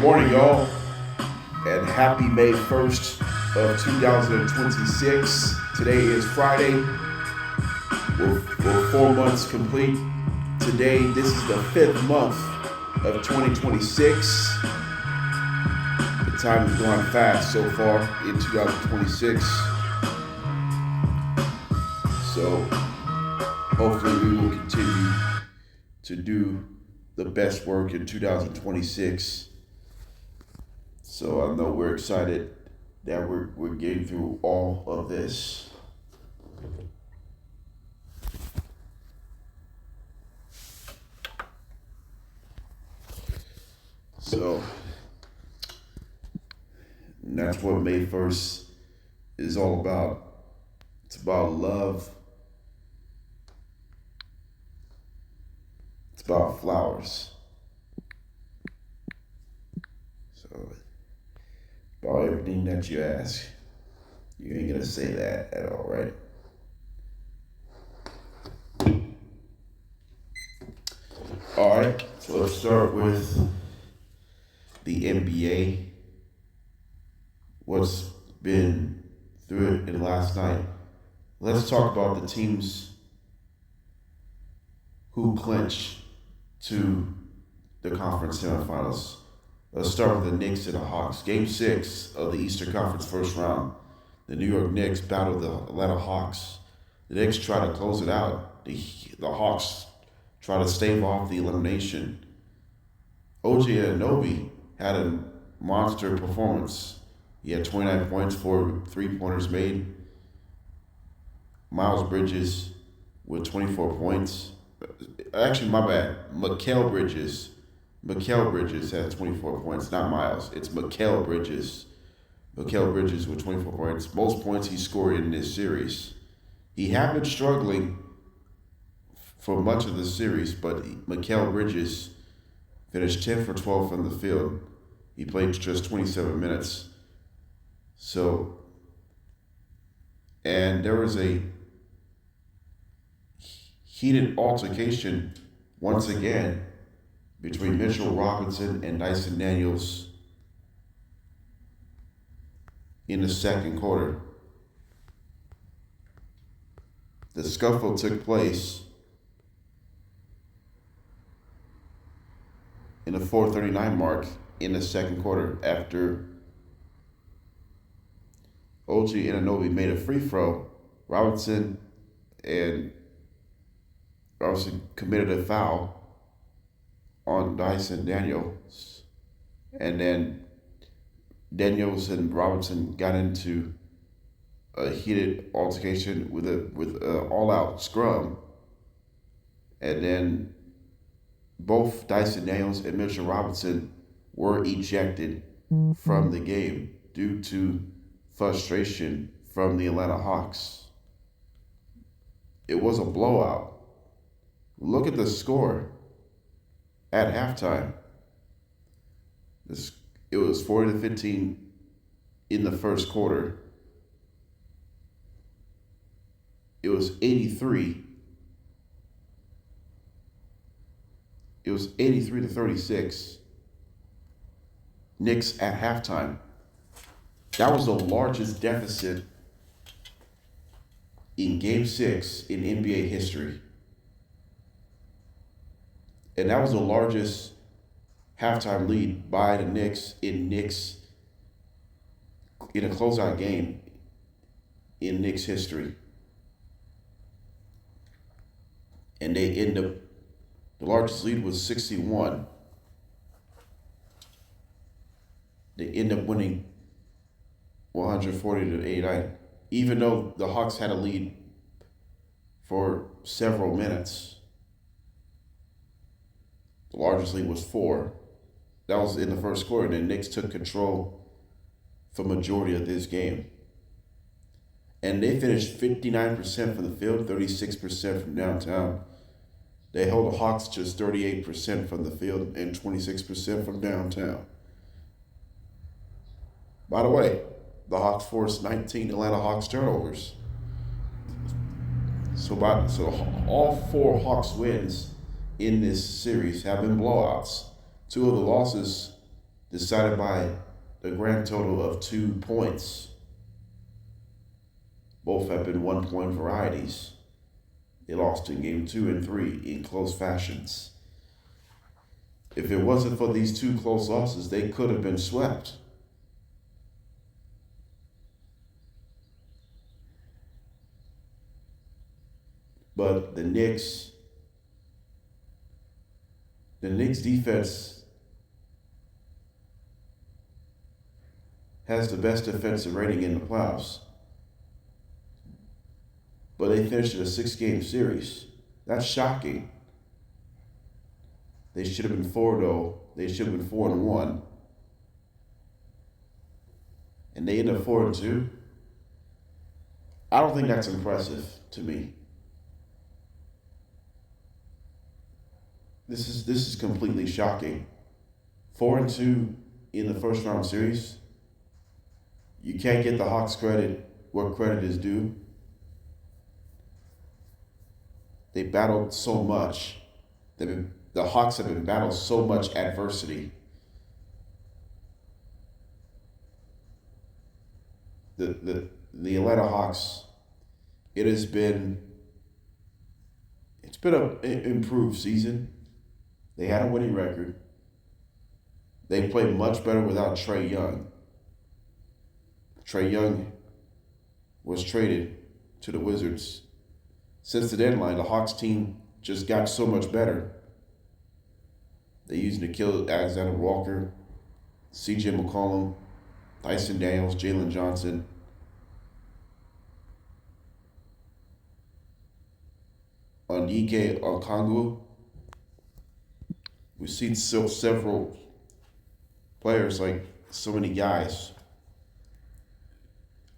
morning, y'all, and happy May 1st of 2026. Today is Friday. We're 4 months complete. Today, this is the 5th month of 2026. The time has gone fast so far in 2026. So, hopefully we will continue to do the best work in 2026. So I know we're excited that we're getting through all of this. So that's what May 1st is all about. It's about love. It's about flowers. So, about everything that you ask. You ain't gonna say that at all, right? All right, so let's start with the NBA. What's been through it in last night? Let's talk about the teams who clinch to the conference semifinals. Let's start with the Knicks and the Hawks. Game 6 of the Eastern Conference first round. The New York Knicks battled the Atlanta Hawks. The Knicks try to close it out. The Hawks try to stave off the elimination. OG Anunoby had a monster performance. He had 29 points, 4 3-pointers made. Miles Bridges with 24 points. Actually, my bad. Mikal Bridges has 24 points, not Miles. It's Mikal Bridges. Mikal Bridges with 24 points. Most points he scored in this series. He had been struggling for much of the series, but Mikal Bridges finished 10 for 12 from the field. He played just 27 minutes. So, and there was a heated altercation once again between Mitchell Robinson and Dyson Daniels in the second quarter. The scuffle took place in the 4:39 mark in the second quarter after OG Anunoby made a free throw. Robinson committed a foul on Dyson Daniels, and then Daniels and Robinson got into a heated altercation with a all-out scrum, and then both Dyson Daniels and Mitchell Robinson were ejected from the game due to frustration from the Atlanta Hawks. It was a blowout. Look at the score at halftime. It was 40-15 in the first quarter. It was 83. It was 83-36. Knicks at halftime. That was the largest deficit in Game 6 in NBA history. And that was the largest halftime lead by the Knicks in a closeout game in Knicks history. And the largest lead was 61. They end up winning 140-89, even though the Hawks had a lead for several minutes. The largest lead was 4. That was in the first quarter, and the Knicks took control for majority of this game. And they finished 59% from the field, 36% from downtown. They held the Hawks just 38% from the field and 26% from downtown. By the way, the Hawks forced 19 Atlanta Hawks turnovers. So all 4 Hawks wins in this series have been blowouts. 2 of the losses decided by the grand total of 2 points. Both have been 1-point varieties. They lost in game 2 and 3 in close fashions. If it wasn't for these 2 close losses, they could have been swept. But the Knicks defense has the best defensive rating in the playoffs. But they finished in a 6-game series. That's shocking. They should have been 4-0. They should have been 4-1. And they ended up 4-2. I don't think that's impressive to me. This is completely shocking. 4-2 in the first round series. You can't get the Hawks credit where credit is due. They battled so much. The Hawks have been battled so much adversity. The Atlanta Hawks, it's been an improved season. They had a winning record. They played much better without Trae Young. Trae Young was traded to the Wizards. Since the deadline, the Hawks team just got so much better. They used Nickeil Alexander-Walker, C.J. McCollum, Dyson Daniels, Jalen Johnson. Onyeka Okongwu. We've seen several players, like so many guys.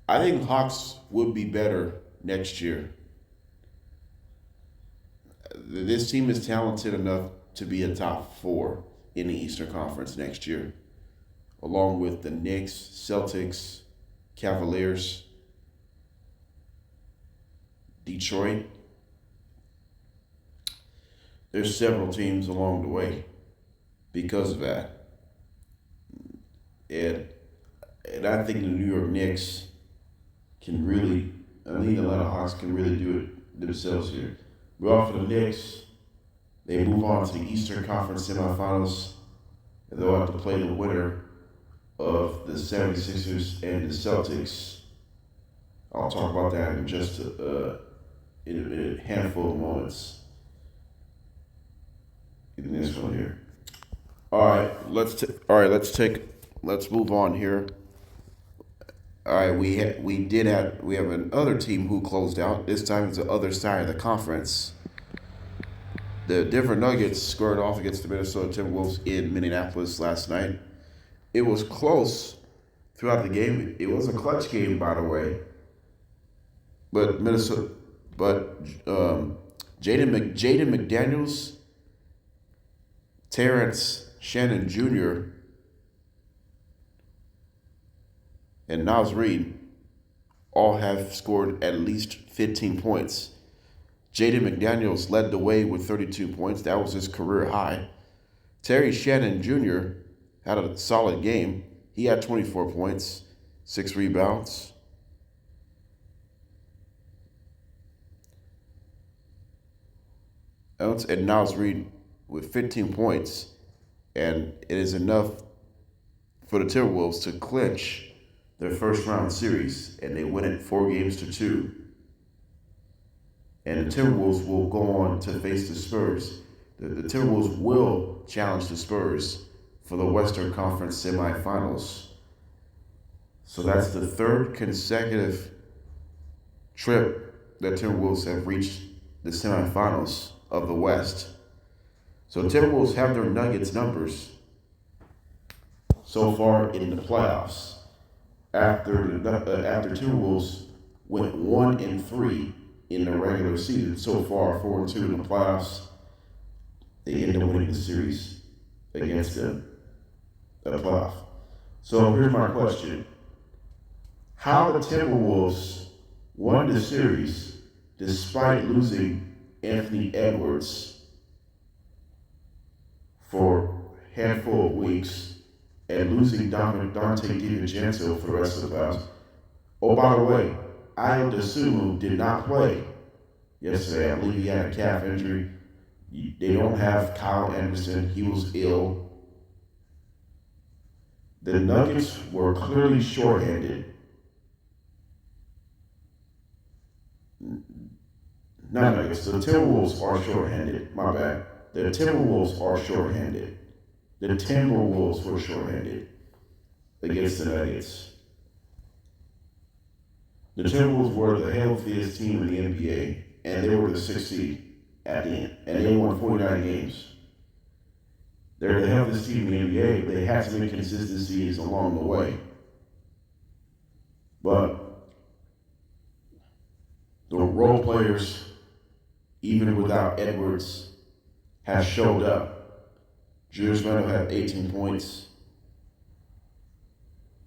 I think Hawks would be better next year. This team is talented enough to be a top 4 in the Eastern Conference next year, along with the Knicks, Celtics, Cavaliers, Detroit. There's several teams along the way because of that. And I think the New York Knicks can really, I think the Atlanta Hawks can really do it themselves here. We're off for the Knicks. They move on to the Eastern Conference semifinals, and they'll have to play the winner of the 76ers and the Celtics. I'll talk about that in just in a handful of moments in this one here. Let's move on here. All right, we have another team who closed out. This time it's the other side of the conference. The Denver Nuggets squared off against the Minnesota Timberwolves in Minneapolis last night. It was close throughout the game. It was a clutch game, by the way. But Jaden McDaniels, Terrence Shannon Jr., and Naz Reid all have scored at least 15 points. Jaden McDaniels led the way with 32 points. That was his career high. Terry Shannon Jr. had a solid game. He had 24 points, 6 rebounds. And Naz Reid with 15 points. And it is enough for the Timberwolves to clinch their first round series, and they win it 4-2. And the Timberwolves will go on to face the Spurs. The Timberwolves will challenge the Spurs for the Western Conference semifinals. So that's the third consecutive trip that Timberwolves have reached the semifinals of the West. So Timberwolves have their Nuggets numbers so far in the playoffs. After Timberwolves went 1-3 in the regular season, so far 4-2 in the playoffs, they ended up winning the series against the playoff. So here's my question: how the Timberwolves won the series despite losing Anthony Edwards for a handful of weeks, and losing Dante DiVincenzo for the rest of the playoffs. Oh, by the way, Ayo Dosunmu did not play yesterday. I believe he had a calf injury. They don't have Kyle Anderson. He was ill. The Nuggets were clearly shorthanded. Not Nuggets. The Timberwolves are shorthanded. My bad. The Timberwolves are shorthanded. The Timberwolves were shorthanded against the Nuggets. The Timberwolves were the healthiest team in the NBA, and they were the 6th seed at the end, and they won 49 games. They're the healthiest team in the NBA, but they had some inconsistencies along the way. But the role players, even without Edwards, have showed up. Julius Randle had 18 points.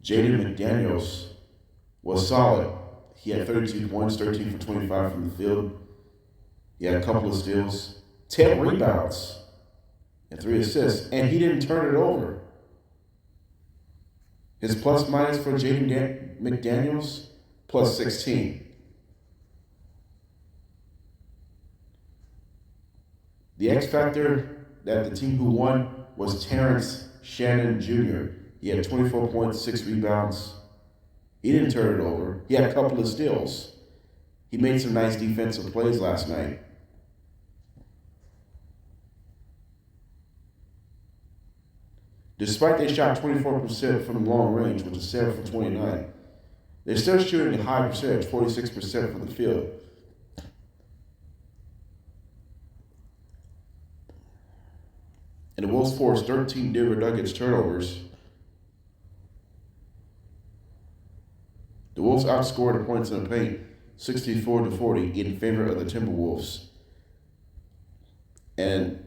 JD McDaniels was solid. He had 32 points, 13 for 25 from the field. He had a couple of steals, 10 rebounds, and 3 assists, and he didn't turn it over. His plus minus for JD McDaniels, plus 16. The X factor that the team who won was Terrence Shannon Jr. He had 24 points, 6 rebounds. He didn't turn it over. He had a couple of steals. He made some nice defensive plays last night. Despite they shot 24% from long range, which is 7 for 29, they're still shooting a high percentage, 46% from the field. And the Wolves forced 13 Denver Nuggets turnovers. The Wolves outscored the points in the paint 64-40 in favor of the Timberwolves. And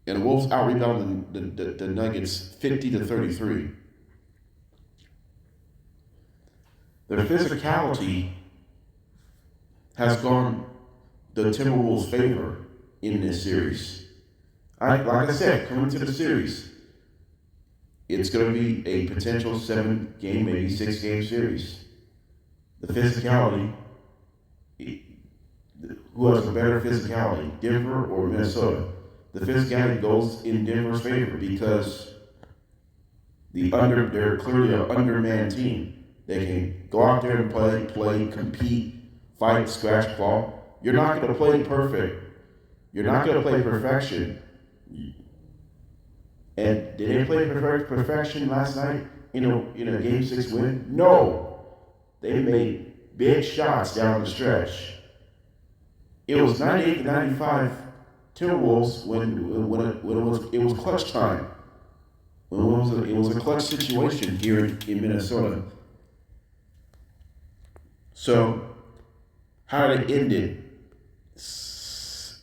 the Wolves out-rebounded the Nuggets 50-33. Their physicality has gone the Timberwolves' favor in this series. Like I said, coming to the series, it's going to be a potential 7-game, maybe 6-game series. The physicality, who has a better physicality, Denver or Minnesota? The physicality goes in Denver's favor because they're clearly an undermanned team. They can go out there and play, compete, fight, scratch, claw. You're not going to play perfect. You're not going to play perfection. And did they play perfection last night in a Game 6 win? No. They made big shots down the stretch. It was 98-95 Timberwolves when it was clutch time. When it was a clutch situation here in Minnesota. So how did it end it?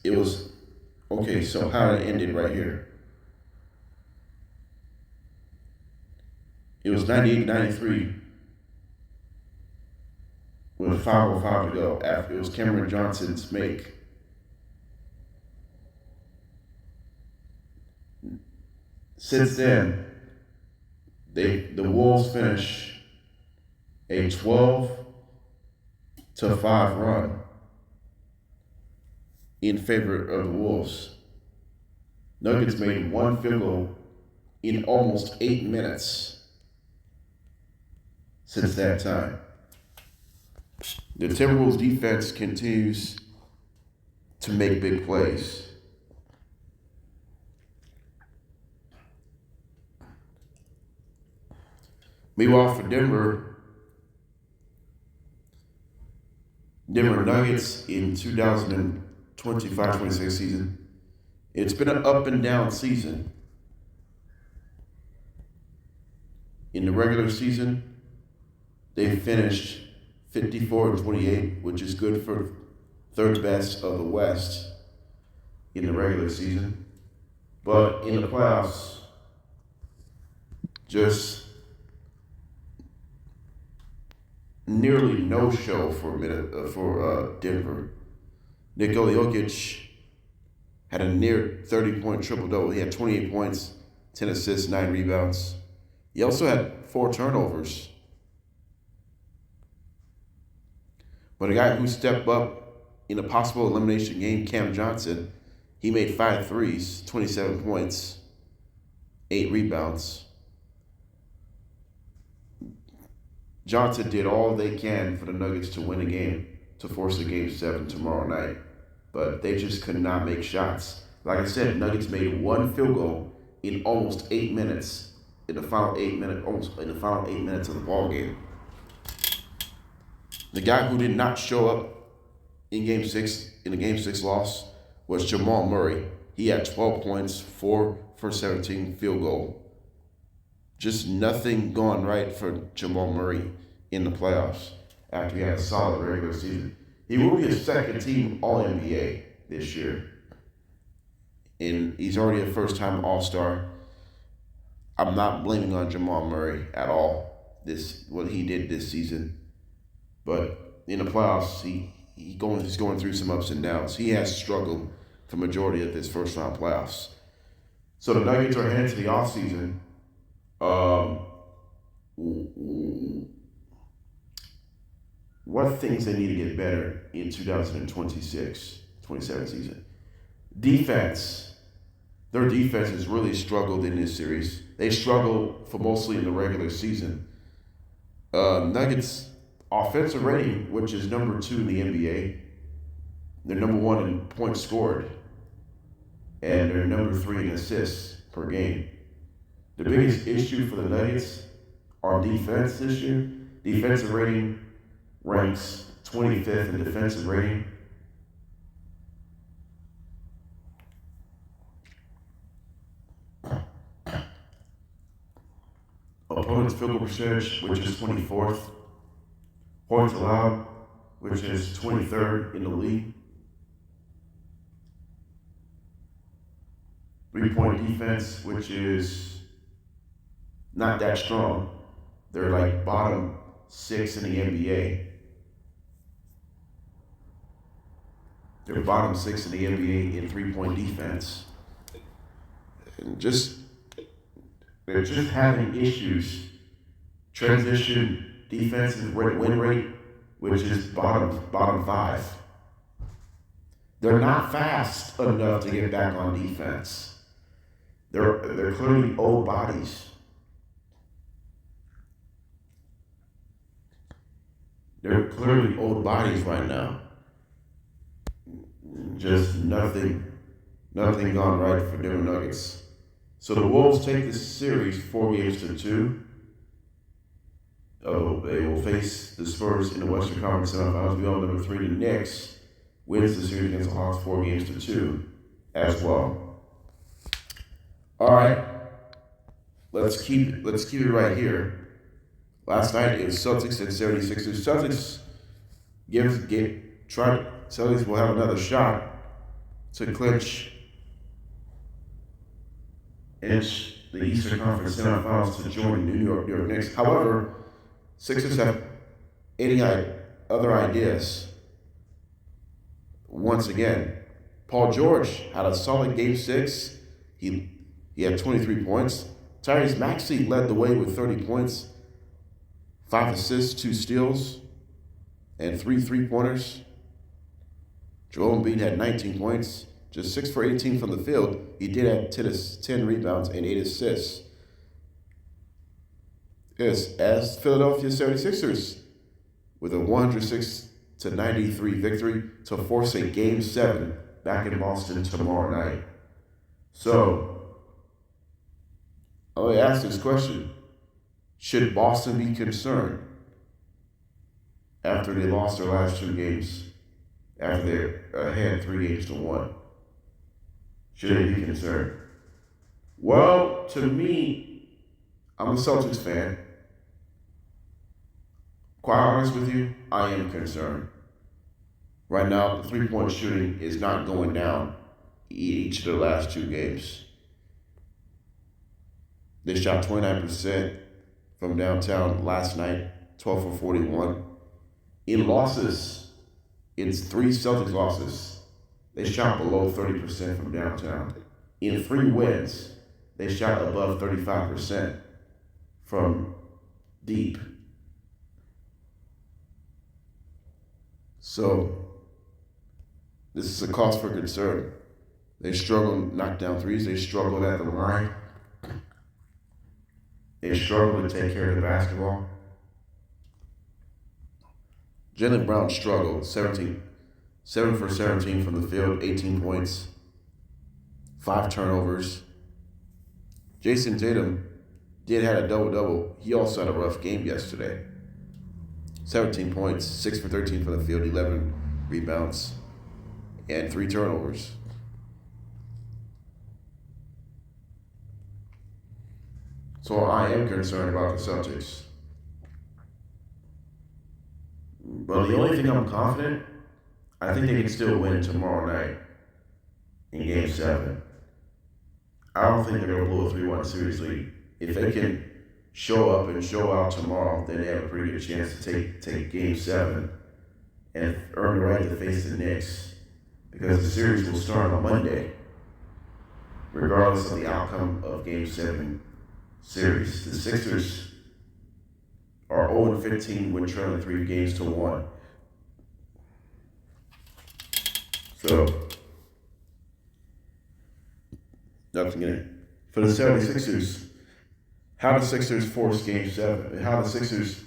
It was okay. So how did it end it right here? It was 98-93 with 5:05 to go. After it was Cameron Johnson's make. Since then, the Wolves finish a 12-5 run in favor of the Wolves. Nuggets made one field goal in almost 8 minutes since that time. The Timberwolves defense continues to make big plays. Meanwhile, for Denver Nuggets in 2025-26 season, it's been an up and down season. In the regular season, they finished 54-28, which is good for third best of the West in the regular season. But in the playoffs, just nearly no show for Denver. Nikola Jokic had a near 30-point triple-double. He had 28 points, 10 assists, 9 rebounds. He also had 4 turnovers. But a guy who stepped up in a possible elimination game, Cam Johnson, he made 5 threes, 27 points, 8 rebounds. Johnson did all they can for the Nuggets to win a game, to force a Game 7 tomorrow night. But they just could not make shots. Like I said, Nuggets made 1 field goal in almost 8 minutes, in the final 8 minutes of the ball game. The guy who did not show up in the Game 6 loss, was Jamal Murray. He had 12 points, 4 for 17 field goal. Just nothing going right for Jamal Murray in the playoffs after he had a solid regular season. He will be a second-team All-NBA this year. And he's already a first-time All-Star. I'm not blaming on Jamal Murray at all, what he did this season. But in the playoffs, he's going through some ups and downs. He has struggled for majority of his first-round playoffs. So the Nuggets are heading to the offseason. What things they need to get better in 2026-27 season? Defense. Their defense has really struggled in this series. They struggled for mostly in the regular season. Nuggets offensive rating, which is number 2 in the NBA. They're number 1 in points scored. And they're number 3 in assists per game. The biggest issue for the Nuggets on defense this year, defensive rating ranks 25th in defensive rating. Opponent's field goal percentage, which is 24th. Points allowed, which is 23rd in the league. 3-point defense, which is not that strong. They're like bottom 6 in the NBA. They're bottom 6 in the NBA in 3-point defense. And they're just having issues. Transition defensive win rate, which is bottom 5. They're not fast enough to get back on defense. They're clearly old bodies. They're clearly old bodies right now. Just nothing gone right for Denver Nuggets. So the Wolves take this series 4-2. They will face the Spurs in the Western Conference semifinals. We all number 3, the Knicks, wins the series against the Hawks 4-2 as well. All right, let's keep it right here. Last night it was Celtics and 76ers. Celtics will have another shot to clinch in the Eastern Conference semifinals to join the New York Knicks. However, Sixers have any other ideas. Once again, Paul George had a solid Game 6. He had 23 points. Tyrese Maxey led the way with 30 points, 5 assists, 2 steals, and 3 3-pointers. Joel Embiid had 19 points, just 6 for 18 from the field. He did have 10 rebounds and 8 assists. Yes, as Philadelphia 76ers with a 106-93 victory to force a Game 7 back in Boston tomorrow night. So, I will ask this question. Should Boston be concerned after they lost their last 2 games? After they're ahead 3-1? Should they be concerned? Well, to me, I'm a Celtics fan. Quite honest with you, I am concerned. Right now, the 3-point shooting is not going down each of the last 2 games. They shot 29% from downtown last night, 12 for 41. In losses, it's 3 Celtics losses. they shot below 30% from downtown. In 3 wins, they shot above 35% from deep. So, this is a cause for concern. They struggle to knock down threes. They struggle at the line. They struggle to take care of the basketball. Jaylen Brown struggled, 7 for 17 from the field, 18 points, 5 turnovers. Jason Tatum did have a double-double. He also had a rough game yesterday. 17 points, 6 for 13 from the field, 11 rebounds, and 3 turnovers. So I am concerned about the Celtics. But the only thing I'm confident, I think they can still win tomorrow night in Game 7. I don't think they're going to blow a 3-1 series lead. If they can show up and show out tomorrow, then they have a pretty good chance to take Game 7 and earn the right to face the Knicks, because the series will start on Monday, regardless of the outcome of Game 7 series. The Sixers are 0-15 when trailing 3 games to 1. So, nothing in it. For the 76ers, how the Sixers forced Game 7, how the Sixers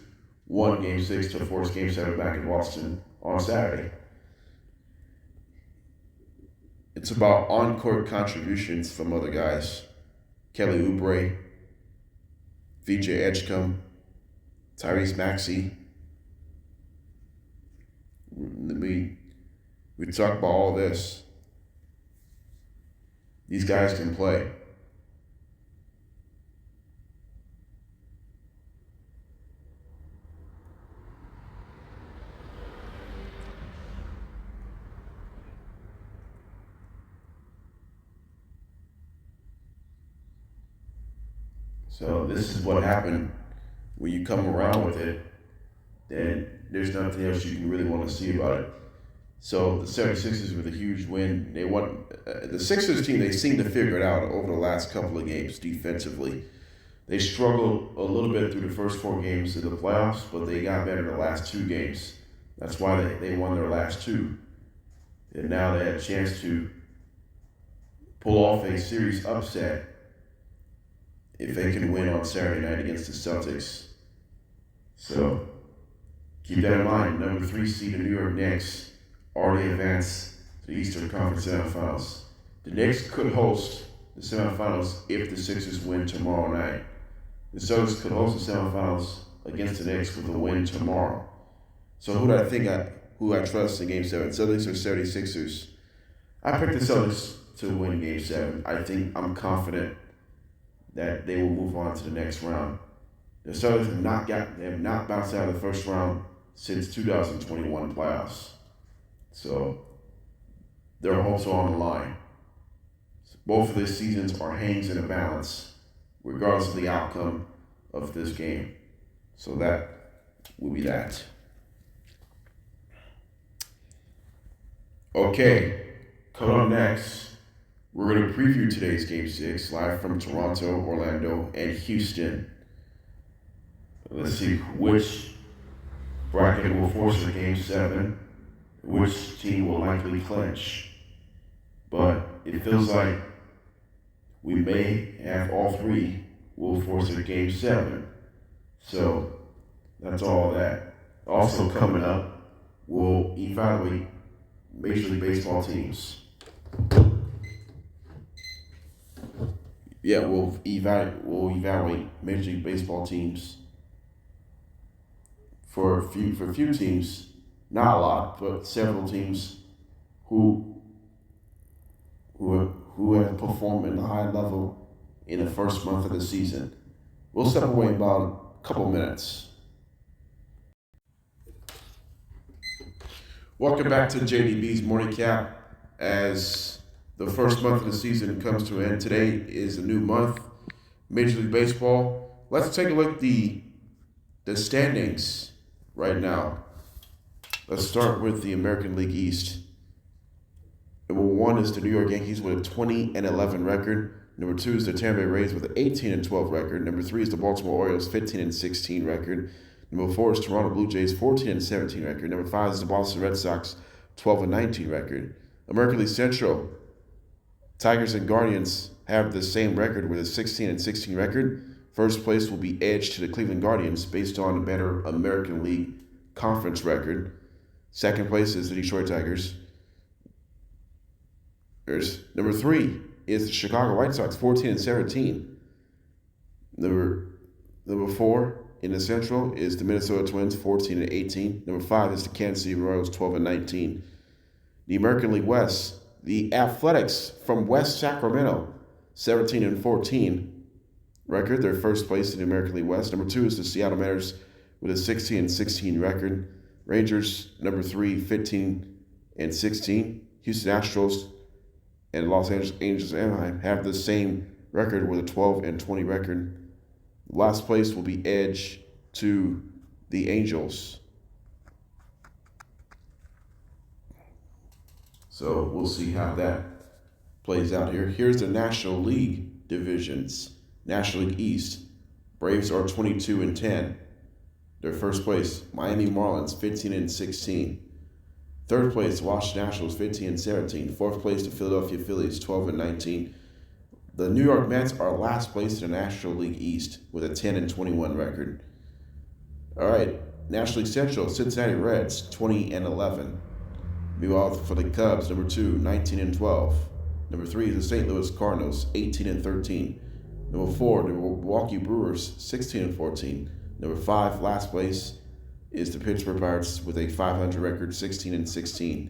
won Game 6 to force Game 7 back in Boston on Saturday. It's about on-court contributions from other guys. Kelly Oubre, VJ Edgecombe, Tyrese Maxey. We talk about all this. These guys can play. So this is what happened when you come around with it, then there's nothing else you can really want to see about it. So the 76ers with a huge win. They won. The Sixers team, they seem to figure it out over the last couple of games defensively. They struggled a little bit through the first 4 games of the playoffs, but they got better the last 2 games. That's why they won their last 2. And now they had a chance to pull off a series upset if they can win on Saturday night against the Celtics. So keep that in mind. Number 3 seed, the New York Knicks, already advanced to the Eastern Conference semifinals. The Knicks could host the semifinals if the Sixers win tomorrow night. The Celtics could host the semifinals against the Knicks with a win tomorrow. So who I trust in Game 7, Celtics or 76ers? I picked the Celtics to win Game 7. I'm confident that they will move on to the next round. The Celtics have not bounced out of the first round since 2021 playoffs. So their hopes are on the line. Both of these seasons are hangs in a balance, regardless of the outcome of this game. So that will be that. Okay, coming up next, we're going to preview today's Game 6 live from Toronto, Orlando, and Houston. Let's see which bracket will force a Game 7, which team will likely clinch. But it feels like we may have all 3 will force a Game 7. So that's all that. Also coming up, we'll evaluate Major League Baseball teams. Yeah, we'll evaluate Major League Baseball teams for a few teams, not a lot, but several teams who have performed at a high level in the first month of the season. We'll step away in about a couple minutes. Welcome back to JDB's Morning Cap. As the first month of the season comes to an end, today is a new month, Major League Baseball. Let's take a look at the standings right now. Let's start with the American League East. Number 1 is the New York Yankees with a 20-11 record. Number 2 is the Tampa Bay Rays with an 18-12 record. Number 3 is the Baltimore Orioles 15-16 record. Number 4 is Toronto Blue Jays 14-17 record. Number 5 is the Boston Red Sox 12-19 record. American League Central, Tigers and Guardians have the same record with a 16-16 record. First place will be edged to the Cleveland Guardians based on a better American League Conference record. Second place is the Detroit Tigers. Number 3 is the Chicago White Sox, 14-17. Number 4 in the Central is the Minnesota Twins, 14-18. Number 5 is the Kansas City Royals, 12-19. The American League West, the Athletics from West Sacramento, 17-14 record. They're first place in the American League West. Number 2 is the Seattle Mariners with a 16-16 record. Rangers, number 3, 15-16. Houston Astros and Los Angeles Angels and Anaheim have the same record with a 12-20 record. Last place will be edged to the Angels. So we'll see how that plays out here. Here's the National League divisions. National League East. Braves are 22-10. They're first place. Miami Marlins 15-16. Third place, Washington Nationals 15-17. Fourth place, the Philadelphia Phillies 12-19. The New York Mets are last place in the National League East with a 10-21 record. All right, National League Central, Cincinnati Reds 20-11. Meanwhile, for the Cubs, number 2, 19-12. Number 3 is the St. Louis Cardinals 18-13. Number 4, the Milwaukee Brewers 16-14. Number 5, last place, is the Pittsburgh Pirates with a 500 record, 16-16.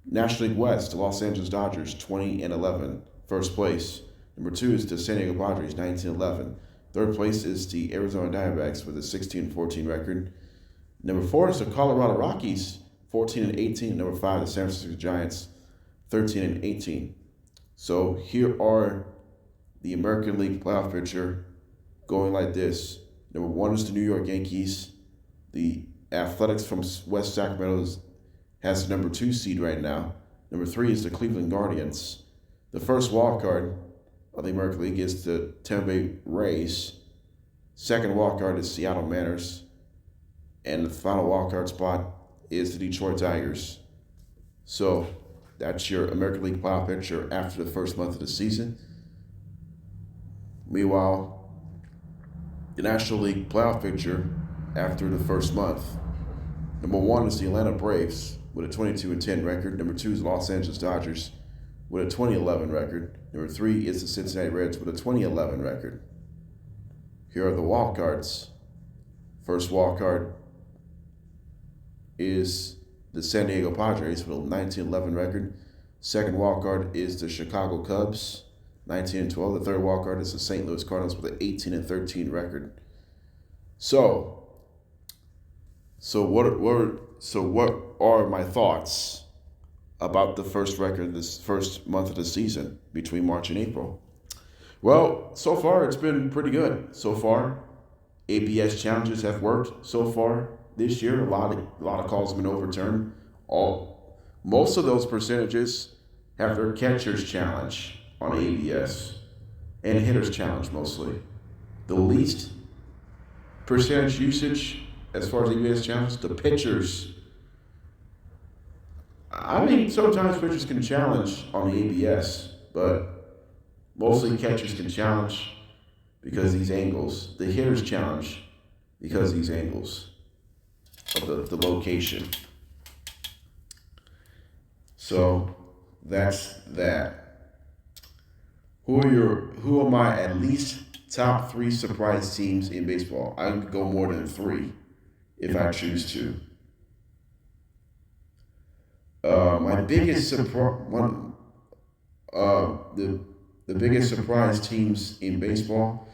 National League West, the Los Angeles Dodgers, 20-11, first place. Number 2 is the San Diego Padres, 19-11. Third place is the Arizona Diamondbacks with a 16-14 record. Number 4 is the Colorado Rockies, 14-18. Number 5, the San Francisco Giants, 13-18. So here are the American League playoff picture going like this. Number 1 is the New York Yankees. The Athletics from West Sacramento has the number 2 seed right now. Number 3 is the Cleveland Guardians. The first wild card of the American League is the Tampa Bay Rays. Second wild card is Seattle Mariners. And the final wild card spot is the Detroit Tigers. So that's your American League playoff picture after the first month of the season. Meanwhile, the National League playoff picture after the first month. Number 1 is the Atlanta Braves with a 22-10 record. Number 2 is the Los Angeles Dodgers with a 20-11 record. Number 3 is the Cincinnati Reds with a 20-11 record. Here are the wild cards. First wild card is the San Diego Padres with a 19-11 record. Second wild card is the Chicago Cubs, 19-12. The third wild card is the St. Louis Cardinals with an 18-13 record. So what are my thoughts about the first record this first month of the season between March and April? Well, so far it's been pretty good. So far, ABS challenges have worked so far this year. A lot of calls have been overturned. Most of those percentages have their catcher's challenge on ABS and hitter's challenge mostly. The least percentage usage as far as ABS challenge, the pitchers. I mean, sometimes pitchers can challenge on the ABS, but mostly catchers can challenge because of these angles. The hitters challenge because of these angles of the location. So that's that. Who are my at least top 3 surprise teams in baseball? I could go more than 3 if I choose to. My biggest surprise, the biggest surprise teams in baseball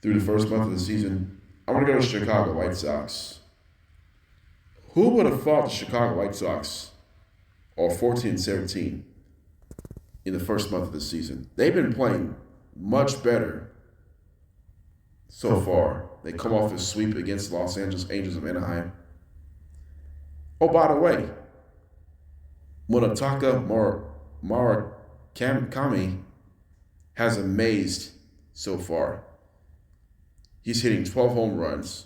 through the first month of the season, I'm gonna go to Chicago White Sox. Who would have thought the Chicago White Sox are 14-17 in the first month of the season? They've been playing much better so far. They come off a sweep against Los Angeles Angels of Anaheim. Oh, by the way, Munetaka Murakami has amazed so far. He's hitting 12 home runs,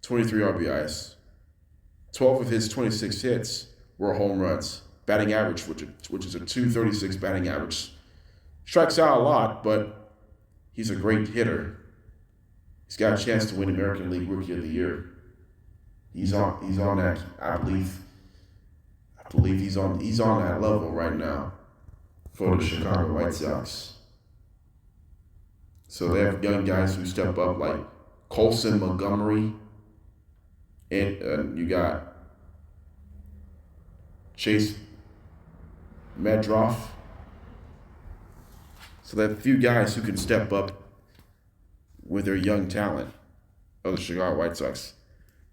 23 RBIs. 12 of his 26 hits were home runs. Batting average, which is a 236 batting average. Strikes out a lot, but he's a great hitter. He's got a chance to win American League Rookie of the Year. He's on that. I believe he's on that level right now for the Chicago White Sox. So they have young guys who step up like Colson Montgomery, and you got Chase Medroff. So they have a few guys who can step up with their young talent of the Chicago White Sox.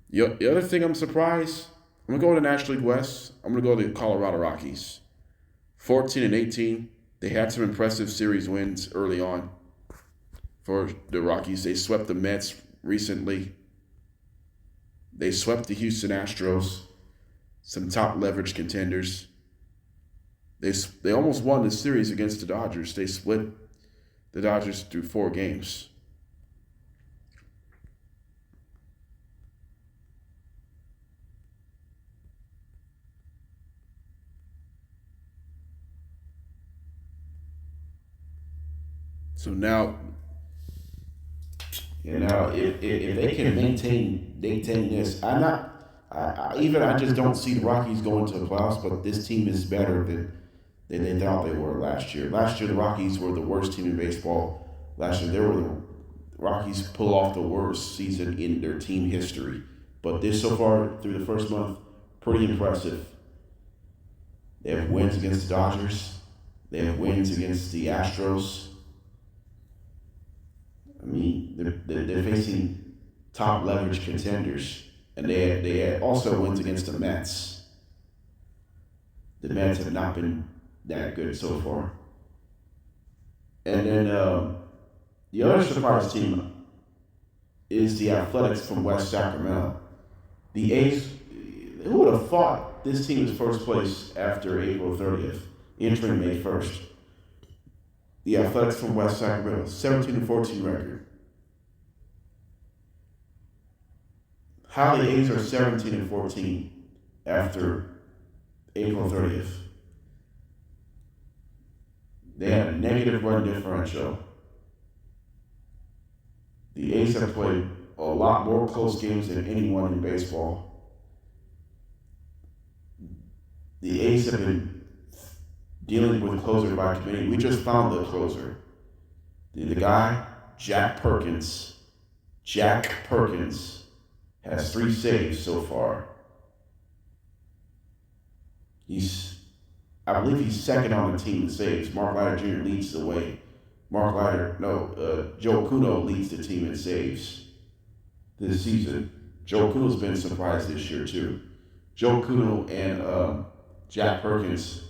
The other thing I'm surprised, I'm going to go to the National League West. I'm going to go to the Colorado Rockies. 14-18. They had some impressive series wins early on for the Rockies. They swept the Mets recently. They swept the Houston Astros, some top leverage contenders. They almost won the series against the Dodgers. They split the Dodgers through 4 games. So now if they can maintain this, I just don't see the Rockies going to the playoffs. But this team is better than they thought they were last year. Last year, the Rockies were the worst team in baseball. Last year, the Rockies pull off the worst season in their team history. But this so far through the first month, pretty impressive. They have wins against the Dodgers. They have wins against the Astros. I mean, they're facing top leverage contenders, and they had also wins against the Mets. The Mets have not been that good so far. And then the other surprise team is the Athletics from West Sacramento. The A's, who would have thought this team is first place after April 30th, entering May 1st? The Athletics from West Sacramento, 17-14 record. How the A's are 17-14 after April 30th. They had a negative run differential. The A's have played a lot more close games than anyone in baseball. The A's have been dealing with closer by committee. We just found the closer. The guy, Jack Perkins. Jack Perkins has 3 saves so far. I believe he's second on the team in saves. Mark Leiter Jr. leads the way. Joe Kuno leads the team in saves this season. Joe Kuno's been surprised this year too. Joe Kuno and Jack Perkins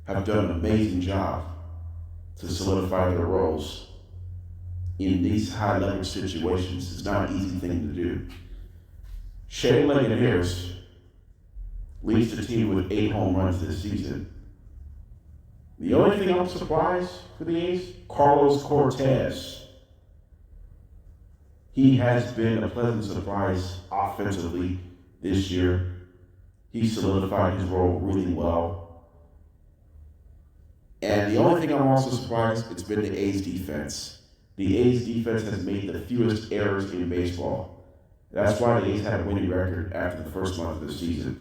have done an amazing job to solidify their roles in these high leverage situations. It's not an easy thing to do. Shea Leggett-Harris leads the team with 8 home runs this season. The only thing I'm surprised for the A's, Carlos Cortez. He has been a pleasant surprise offensively this year. He solidified his role really well. And the only thing I'm also surprised, it's been the A's defense. The A's defense has made the fewest errors in baseball. That's why the A's had a winning record after the first month of the season.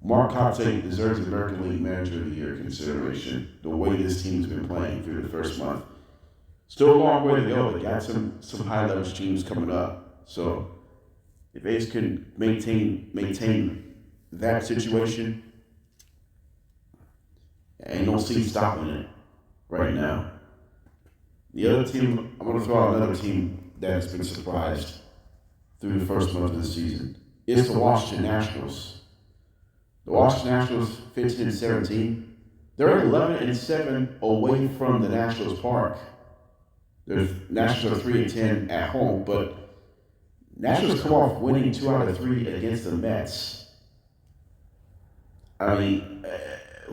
Mark Kotsay deserves American League Manager of the Year consideration, the way this team's been playing through the first month. Still a long way to go. They got some high leverage teams coming up. So if A's can maintain that situation, I don't see stopping it right now. The other team, I'm going to throw out another team that has been surprised through the first month of the season. It's the Washington Nationals. The Washington Nationals 15-17. They're 11-7 away from the Nationals Park. The Nationals are 3-10 at home, but Nationals come off winning 2 out of 3 against the Mets. I mean,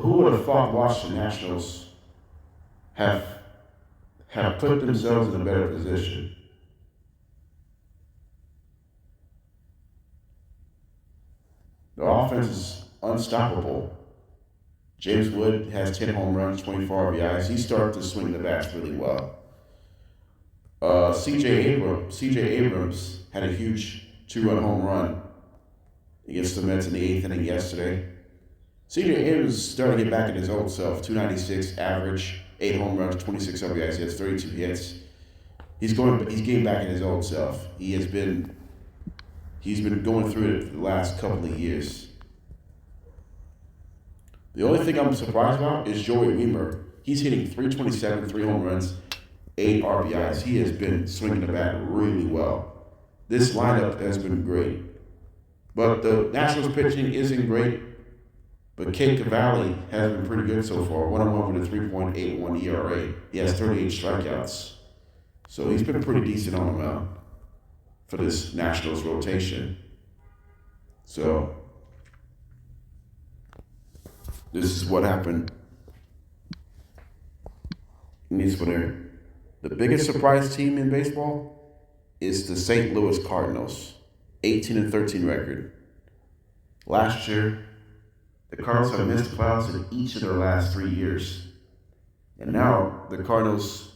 who would have thought Washington Nationals have put themselves in a better position? The offense is unstoppable. James Wood has 10 home runs, 24 RBIs. He started to swing the bats really well. C.J. Abrams had a huge 2-run home run against the Mets in the 8th inning yesterday. C.J. Abrams is starting to get back in his old self. 296 average, 8 home runs, 26 RBIs. He has 32 hits. He's getting back in his old self. He's been going through it for the last couple of years. The only thing I'm surprised about is Joey Wiemer. He's hitting 327, 3 home runs, 8 RBIs. He has been swinging the bat really well. This lineup has been great. But the Nationals pitching isn't great. But Kate Cavaliers has been pretty good so far. 1-1 with a 3.81 ERA. He has 38 strikeouts. So he's been pretty decent on the mound for this Nationals rotation. So this is what happened in this winter. The biggest surprise team in baseball is the St. Louis Cardinals, 18-13 record. Last year, the Cardinals have missed the playoffs in each of their last 3 years. And now the Cardinals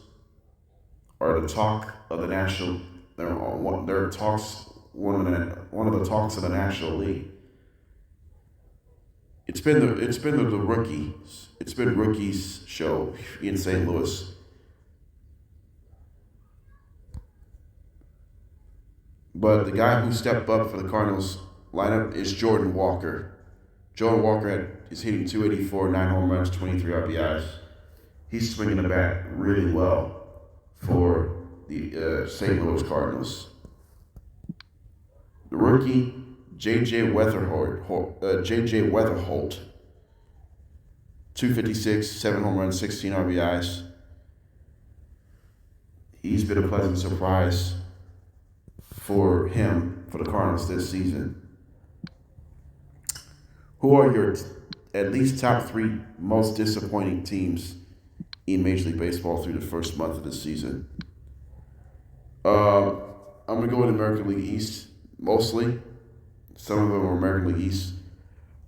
are the talk of the national. They're one of the talks of the National League. It's been the rookies. It's been rookies show in St. Louis. But the guy who stepped up for the Cardinals lineup is Jordan Walker. Jordan Walker is hitting 284, 9 home runs, 23 RBIs. He's swinging the bat really well for the St. Louis Cardinals. The rookie, J.J. Weatherholt, 256, 7 home runs, 16 RBIs. He's been a pleasant surprise for the Cardinals this season. Who are your at least top 3 most disappointing teams in Major League Baseball through the first month of the season? I'm going to go with American League East mostly. Some of them are American League East.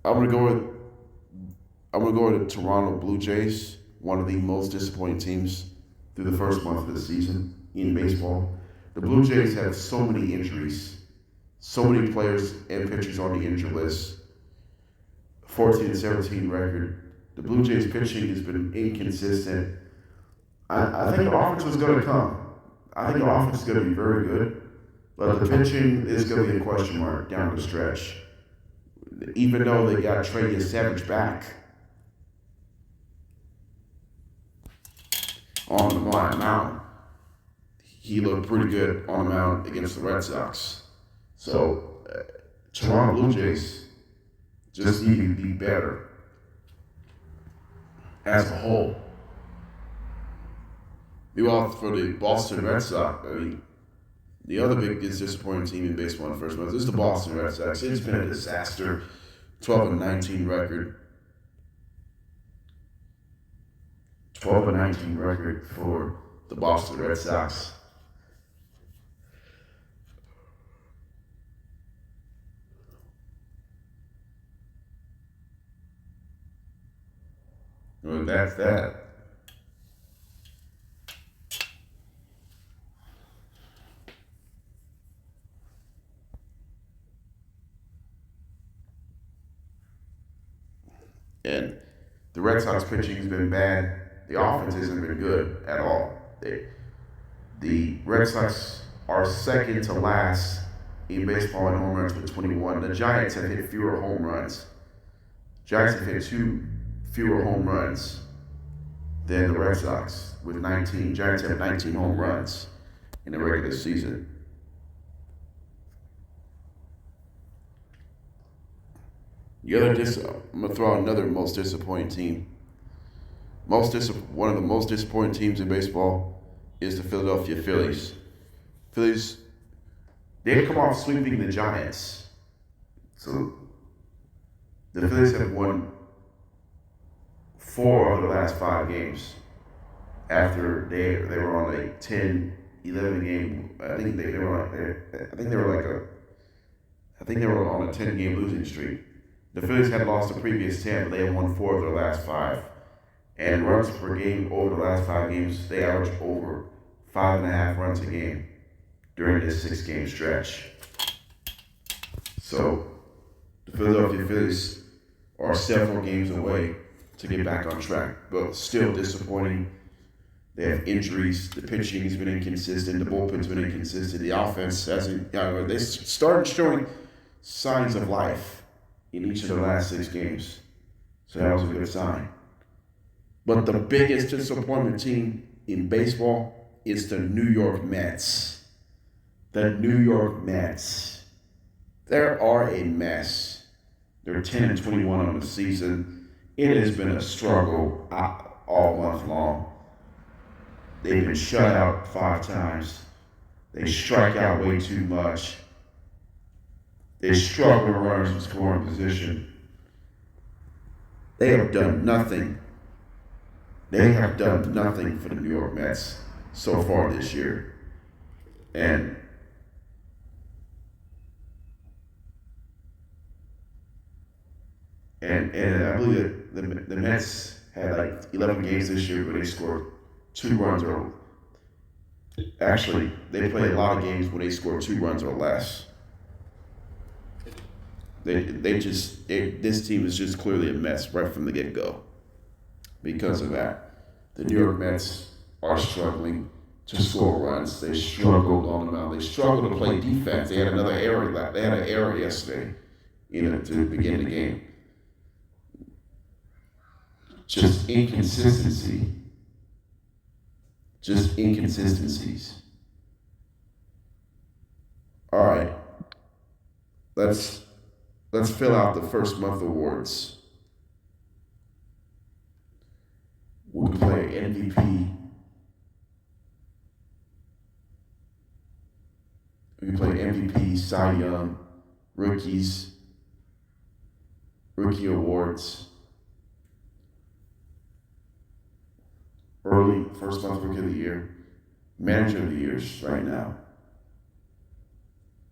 I'm going to go with the Toronto Blue Jays, one of the most disappointing teams through the first month of the season in baseball. The Blue Jays have so many injuries, so many players and pitchers on the injury list. 14-17 record. The Blue Jays pitching has been inconsistent. I think the offense was going to come. I think the offense is going to be very good, but the pitching is going to be a question mark down the stretch. Even though they got Trey Savage back on the mound, he looked pretty good on the mound against the Red Sox. So, Toronto Blue Jays just need to be better as a whole. Meanwhile, for the Boston Red Sox, the other biggest disappointing team in baseball in the first month is the Boston Red Sox. It's been a disaster. 12-19 record. 12-19 record for the Boston Red Sox. Well, that's that. And the Red Sox pitching has been bad. The offense hasn't been good at all. The Red Sox are second to last in baseball in home runs with 21. The Giants have hit fewer home runs. Giants have hit 2 fewer home runs than the Red Sox with 19. Giants have 19 home runs in the regular season. I'm going to throw out another most disappointing team. One of the most disappointing teams in baseball is the Philadelphia Phillies. Phillies, they've come off sweeping the Giants. So the Phillies have won 4 of the last 5 games after they were on a 10-11 game. I think they were on a 10-game losing streak. The Phillies had lost the previous 10, but they had won 4 of their last 5. And runs per game over the last 5 games, they averaged over 5.5 runs a game during this 6-game stretch. So the Philadelphia Phillies are several games away to get back on track, but still disappointing. They have injuries. The pitching has been inconsistent. The bullpen's been inconsistent. The offense hasn't. They started showing signs of life in each of the last 6 games, so that was a good sign. But the biggest disappointment team in baseball is the New York Mets. The New York Mets. They are a mess. They're 10-21 on the season. It has been a struggle all month long. They've been shut out 5 times. They strike out way too much. They struggle to runners in scoring position. They have done nothing. They have done nothing for the New York Mets so far this year. And I believe that the Mets had like 11 games this year where they scored 2 runs or actually they played a lot of games where they scored 2 runs or less. This team is just clearly a mess right from the get-go. Because of that, the New York Mets are struggling to score runs. They struggled on the mound. They struggled to play defense. They had another error. They had an error yesterday to begin the game. Just inconsistency. Just inconsistencies. All right. Let's fill out the first month awards. We play MVP. We play MVP, Cy Young, rookies, rookie awards, early first month rookie of the year, manager of the year right now.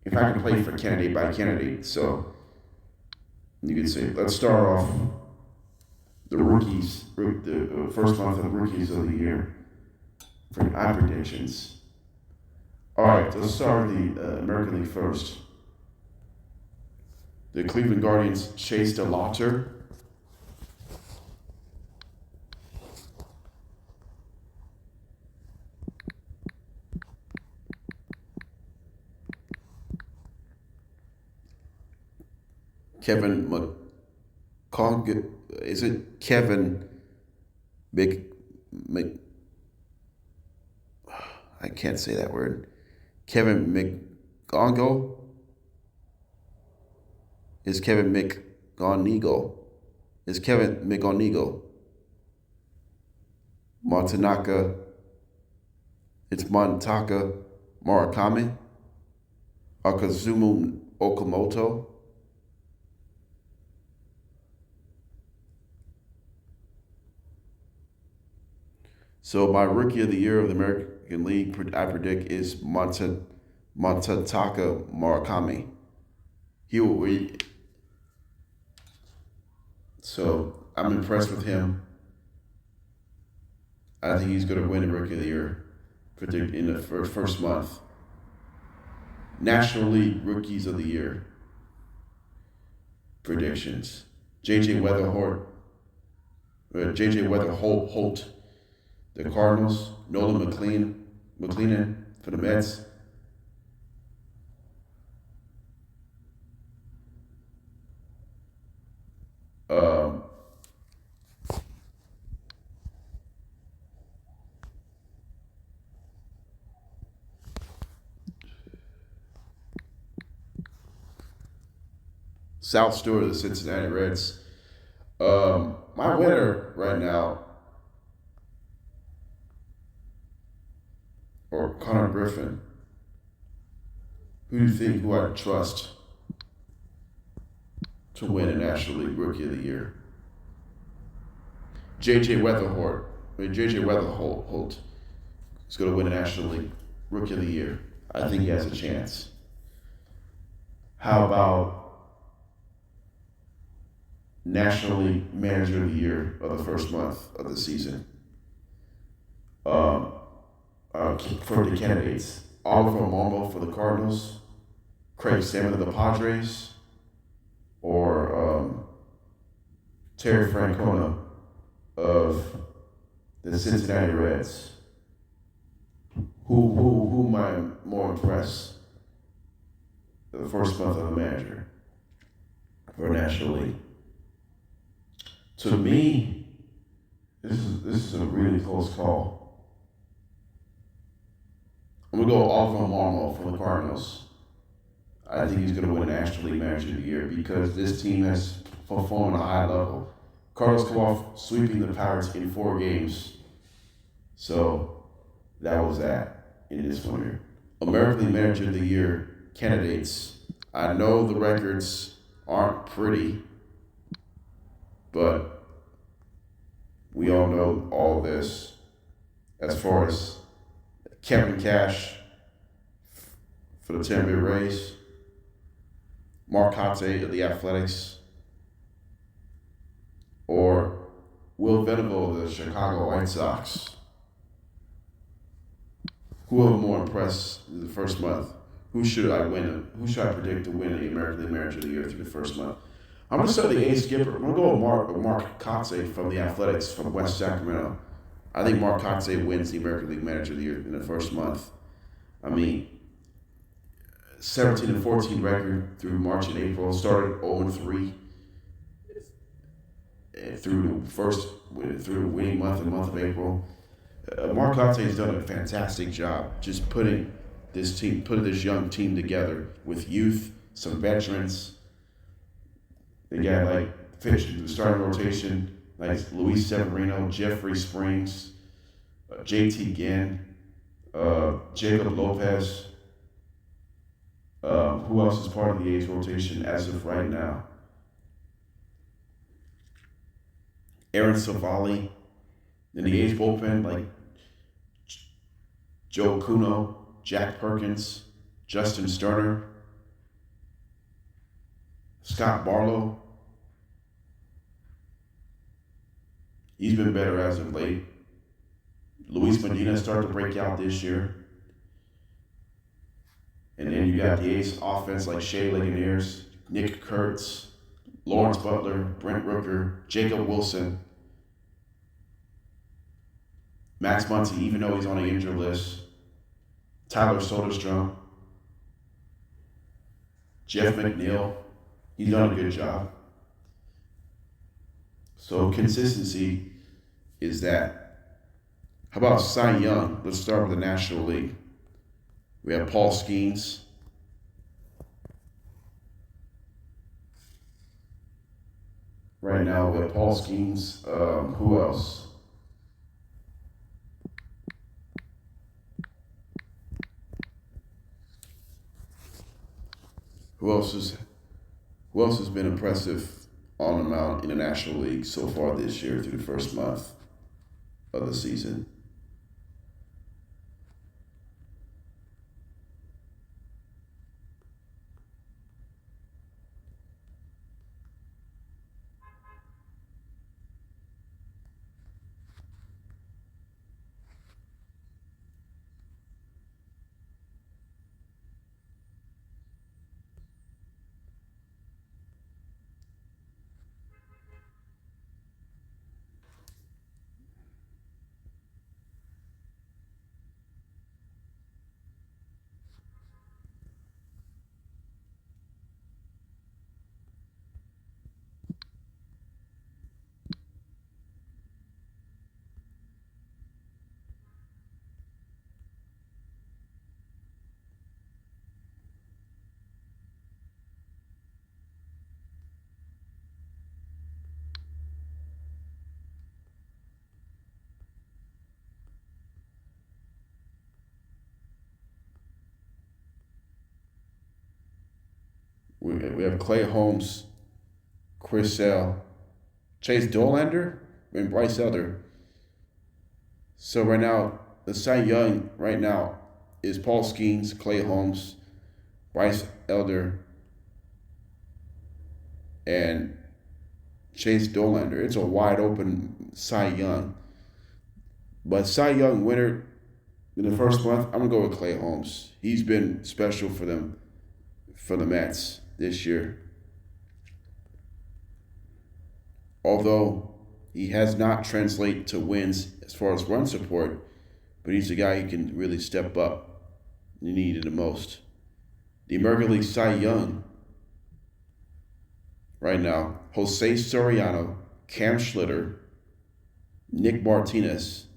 If I can play for candidate by candidate, so you can say, let's start off the rookies, the first month of rookies of the year for eye predictions. All right, let's start with the American League first. The Cleveland Guardians, Chase DeLauter. Kevin McCong, is it Kevin I can't say that word. Kevin McGonigal? Is Kevin McGonigal? Is Kevin McGonigal? Montanaka? It's Montaka Murakami? Akazumu Okamoto? So my rookie of the year of the American League, I predict, is Montaka Murakami. So I'm impressed with him. I think he's going to win the rookie of the year in the first month. National League rookies of the year predictions: JJ Weatherholt, the Cardinals, Nolan McLean for the Mets. South Stewart of the Cincinnati Reds. My winner right now, or Connor Griffin. Who I trust to win a National League Rookie of the Year? JJ Weatherholt. JJ Weatherholt is going to win the National League Rookie of the Year. I think he has a chance. How about National League Manager of the Year of the first month of the season? For the candidates, Oliver Marmol for the Cardinals, Craig Stammen of the Padres, or Terry Francona of the Cincinnati Reds. Who am I more impressed? The first month of the manager for National League. To me, this is a really close call. I'm gonna go Oliver Marmol for the Cardinals. I think he's gonna win National League Manager of the Year because this team has performed at a high level. Cardinals come off sweeping the Pirates in 4 games, so that was that in this one here. American League Manager of the Year candidates. I know the records aren't pretty, but we all know all this. As far as Kevin Cash for the Tampa Bay Rays, Mark Cotte of the Athletics, or Will Venable of the Chicago White Sox. Who will more impress in the first month? Who should I predict to win the American League Manager of the Year through the first month? I'm going to start the A skipper. I'm going to go with Mark Cotte from the Athletics from West Sacramento. I think Mark Cotte wins the American League Manager of the Year in the first month. I mean, 17-14 record through March and April. Started 0-3 through the winning month, the month of April. Mark Cotte has done a fantastic job just putting this young team together with youth, some veterans. They got like finishing the starting rotation, like Luis Severino, Jeffrey Springs, JT Ginn, Jacob Lopez. Who else is part of the A's rotation as of right now? Aaron Savali. In the A's bullpen, like Joe Cuno, Jack Perkins, Justin Sterner, Scott Barlow. He's been better as of late. Luis Medina started to break out this year. And then you got the A's offense like Shea Legionnaires, Nick Kurtz, Lawrence Butler, Brent Rooker, Jacob Wilson, Max Muncy, even though he's on the injured list, Tyler Soderstrom, Jeff McNeil. He's done a good job. So consistency is that. How about Cy Young? Let's start with the National League. We have Paul Skeens. Right now we have Paul Skeens. Who else? Who else has been impressive on the mound in the National League so far this year through the first month of the season? We have Clay Holmes, Chris Sale, Chase Dollander. and Bryce Elder. So right now, the Cy Young right now is Paul Skeens, Clay Holmes, Bryce Elder, and Chase Dolander. It's a wide open Cy Young. But Cy Young winner in the first month, I'm going to go with Clay Holmes. He's been special for them, for the Mets this year. Although he has not translated to wins as far as run support, but he's a guy who can really step up. You need it the most. The American League Cy Young right now, Jose Soriano, Cam Schlitter, Nick Martinez.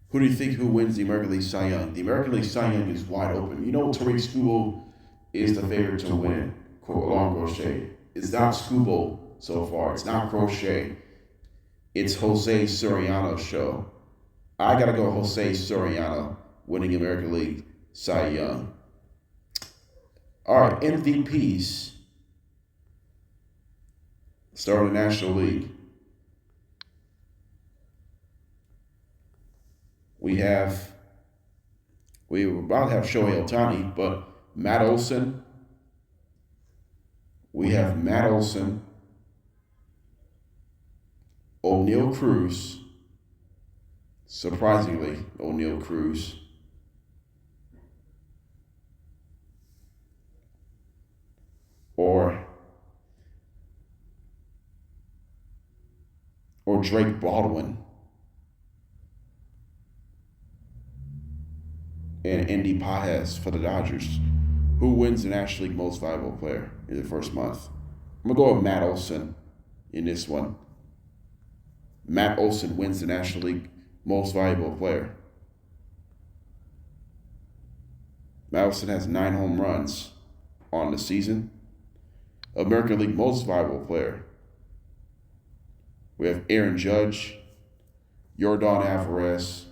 Who do you think who wins the American League Cy Young? The American League Cy Young is wide open. You know Tariq Skubal is the favorite to win, along Crochet. It's not Skubal so far. It's not Crochet. It's Jose Soriano's show. I got to go Jose Soriano winning American League Cy Young. All right, MVPs. Start of the National League. We were about to have Shohei Ohtani, but Matt Olson. We have Matt Olson, O'Neal Cruz. Surprisingly, O'Neal Cruz. Or Drake Baldwin. And Andy Pajes for the Dodgers. Who wins the National League Most Valuable Player in the first month? I'm going to go with Matt Olson in this one. Matt Olson wins the National League Most Valuable Player. Matt Olson has 9 home runs on the season. American League Most Valuable Player. We have Aaron Judge, Yordan Alvarez,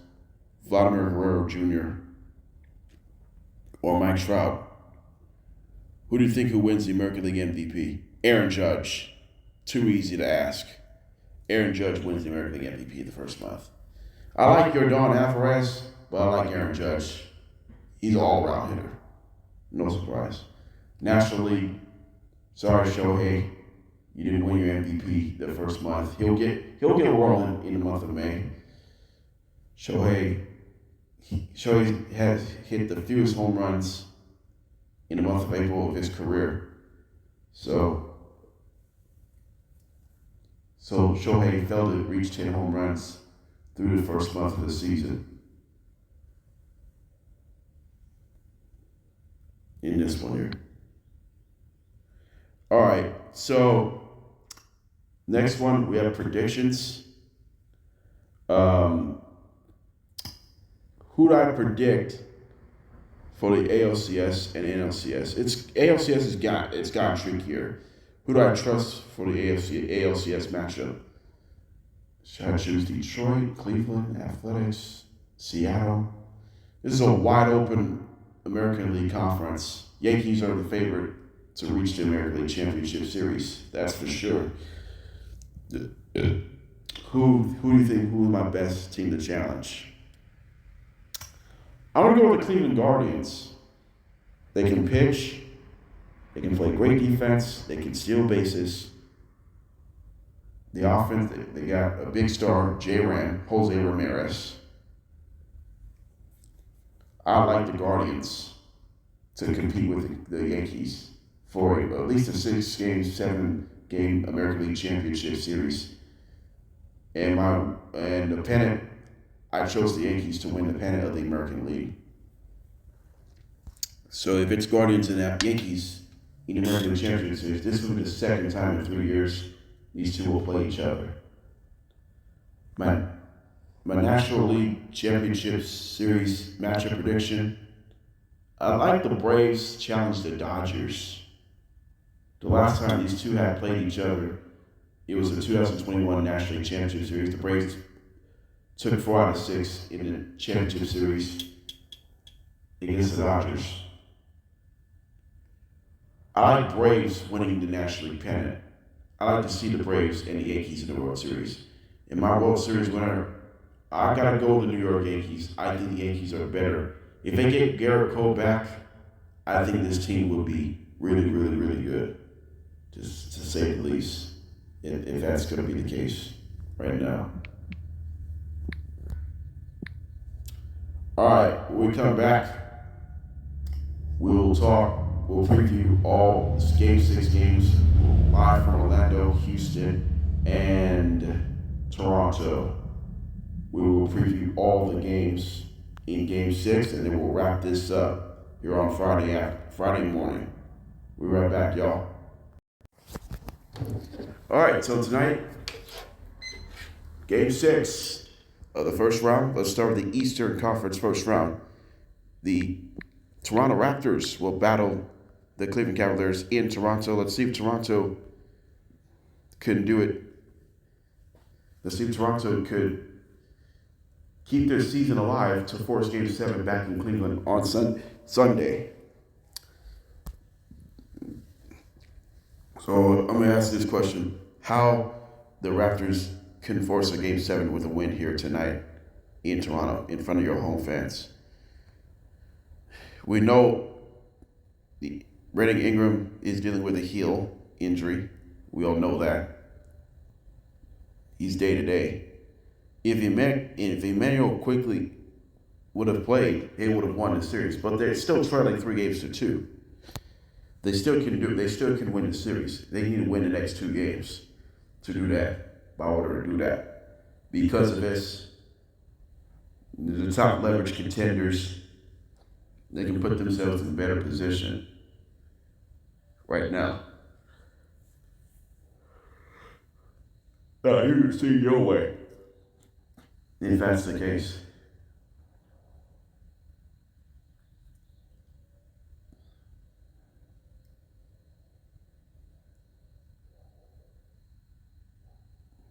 Vladimir Guerrero Jr., or Mike Trout. Who do you think who wins the American League MVP? Aaron Judge. Too easy to ask. Aaron Judge wins the American League MVP the first month. I like Yordan Alvarez, but I like Aaron Judge. He's an all-around hitter. No surprise. National League. Sorry, Shohei. You didn't win your MVP the first month. He'll get a whirl in the month of May. Shohei has hit the fewest home runs in the month of April of his career. So Shohei failed to reach 10 home runs through the first month of the season. In this one here. All right, so next one we have predictions. Who do I predict for the ALCS and NLCS? It's gotten trickier. Who do I trust for the ALCS matchup? Should I choose Detroit, Cleveland, Athletics, Seattle? This is a wide open American League Conference. Yankees are the favorite to reach the American League Championship Series. That's for sure. Who do you think who is my best team to challenge? I'm going to go with the Cleveland Guardians. They can pitch. They can play great defense. They can steal bases. The offense, they got a big star, Jose Ramirez. I like the Guardians to compete with the Yankees for at least a 6-game, 7-game American League Championship Series. And the pennant, I chose the Yankees to win the pennant of the American League. So if it's Guardians and Yankees in the American League Championship Series, this will be the second time in 3 years these two will play each other. My National League Championship Series matchup prediction, I like the Braves challenge the Dodgers. The last time these two had played each other, it was the 2021 National League Championship Series. The Braves took 4 out of 6 in the championship series against the Dodgers. I like Braves winning the National League pennant. I like to see the Braves and the Yankees in the World Series. In my World Series winner, I gotta go with the New York Yankees. I think the Yankees are better. If they get Garrett Cole back, I think this team will be really, really, really good, just to say the least, if that's going to be the case right now. All right, when we come back, we'll preview all Game 6 games live from Orlando, Houston, and Toronto. We will preview all the games in Game 6, and then we'll wrap this up here on Friday morning. We'll be right back, y'all. All right, so tonight, Game 6 of the first round. Let's start with the Eastern Conference first round. The Toronto Raptors will battle the Cleveland Cavaliers in Toronto. Let's see if Toronto can do it. Let's see if Toronto could keep their season alive to force Game 7 back in Cleveland on Sunday. So I'm going to ask this question. How the Raptors can force a Game 7 with a win here tonight in Toronto in front of your home fans. We know Brandon Ingram is dealing with a heel injury. We all know that. He's day-to-day. If Emmanuel quickly would have played, they would have won the series. But they're still trailing 3-2. They still can win the series. They need to win the next 2 games to do that, by order to do that. Because of this, the top leverage contenders, they can put themselves in a better position right now. Now, you see your way, if that's the case.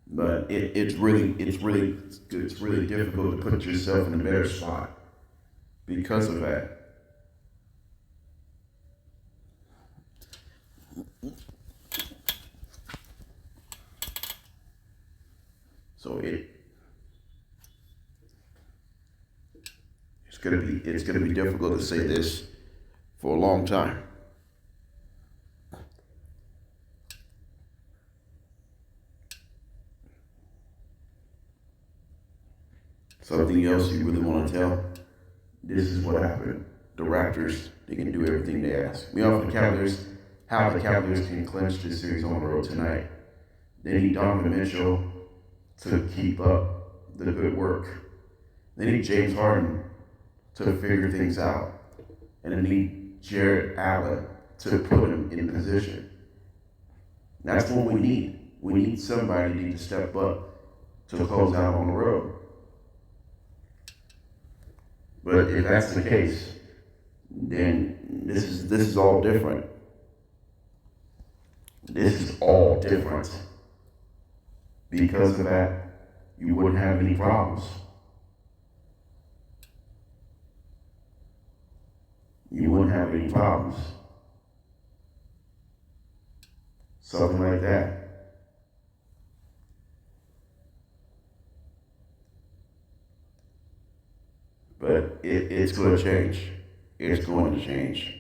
But it's really difficult to put yourself in a better spot because of that. So it's gonna be difficult to say this for a long time. Something else you really want to tell? This is what happened. The Raptors, they can do everything they ask. Me off the Cavaliers, how the Cavaliers can clinch this series on the road tonight. They need Donovan Mitchell to keep up the good work. They need James Harden to figure things out. And they need Jared Allen to put him in position. That's what we need. We need somebody to step up to close out on the road. But if that's the case, then this is all different. This is all different. Because of that, you wouldn't have any problems. You wouldn't have any problems. Something like that. But it's going to change. It's going to change.